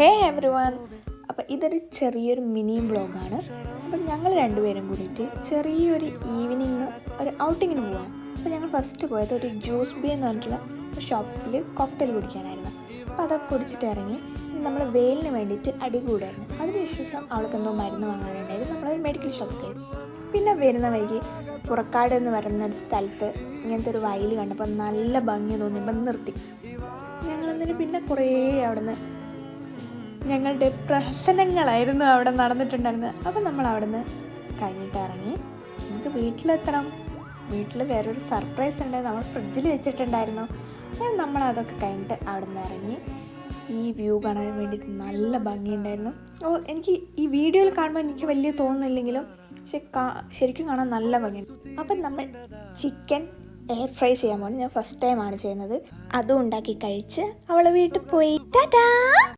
ഹേ every one, അപ്പോൾ ഇതൊരു ചെറിയൊരു മിനി വ്ളോഗാണ്. അപ്പം ഞങ്ങൾ രണ്ടുപേരും കൂടിയിട്ട് ചെറിയൊരു ഈവനിങ് ഒരു ഔട്ടിങ്ങിന് പോവാണ്. അപ്പോൾ ഞങ്ങൾ ഫസ്റ്റ് പോയത് ഒരു ജ്യൂസ് ബി എന്ന് പറഞ്ഞിട്ടുള്ള ഒരു ഷോപ്പിൽ കോക്ടെയിൽ കുടിക്കാനായിരുന്നു. അപ്പോൾ അതൊക്കെ കുടിച്ചിട്ട് ഇറങ്ങി നമ്മൾ വെയിലിന് വേണ്ടിയിട്ട് അടികൂടായിരുന്നു. അതിനുശേഷം അവൾക്കെന്തോ മരുന്ന് വാങ്ങാനുണ്ടായിരുന്നു. നമ്മളൊരു മെഡിക്കൽ ഷോപ്പിൽ കയറി. പിന്നെ വരുന്ന വൈകി പുറക്കാട് എന്ന് പറയുന്ന ഒരു സ്ഥലത്ത് ഇങ്ങനത്തെ ഒരു വയൽ കണ്ടപ്പോൾ നല്ല ഭംഗി തോന്നിയപ്പോൾ നിർത്തി. ഞങ്ങളെന്നിട്ട് പിന്നെ കുറേ അവിടെ നിന്ന് ഞങ്ങളുടെ പ്രഹസനങ്ങളായിരുന്നു അവിടെ നടന്നിട്ടുണ്ടായിരുന്നത്. അപ്പം നമ്മൾ അവിടെ നിന്ന് കഴിഞ്ഞിട്ട് ഇറങ്ങി നമുക്ക് വീട്ടിലെത്തണം. വീട്ടിൽ വേറൊരു സർപ്രൈസ് ഉണ്ട്, നമ്മൾ ഫ്രിഡ്ജിൽ വെച്ചിട്ടുണ്ടായിരുന്നു. അങ്ങനെ നമ്മളതൊക്കെ കഴിഞ്ഞിട്ട് അവിടെ നിന്ന് ഇറങ്ങി. ഈ വ്യൂ കാണാൻ വേണ്ടിയിട്ട് നല്ല ഭംഗിയുണ്ടായിരുന്നു. എനിക്ക് ഈ വീഡിയോയിൽ കാണുമ്പോൾ എനിക്ക് വലിയ തോന്നുന്നില്ലെങ്കിലും പക്ഷെ ശരിക്കും കാണാൻ നല്ല ഭംഗിയുണ്ട്. അപ്പം നമ്മൾ ചിക്കൻ എയർ ഫ്രൈ ചെയ്യാൻ പോകുന്നത് ഞാൻ ഫസ്റ്റ് ടൈമാണ് ചെയ്യുന്നത്. അതും ഉണ്ടാക്കി കഴിച്ച് അവൾ വീട്ടിൽ പോയി. ടാറ്റാ.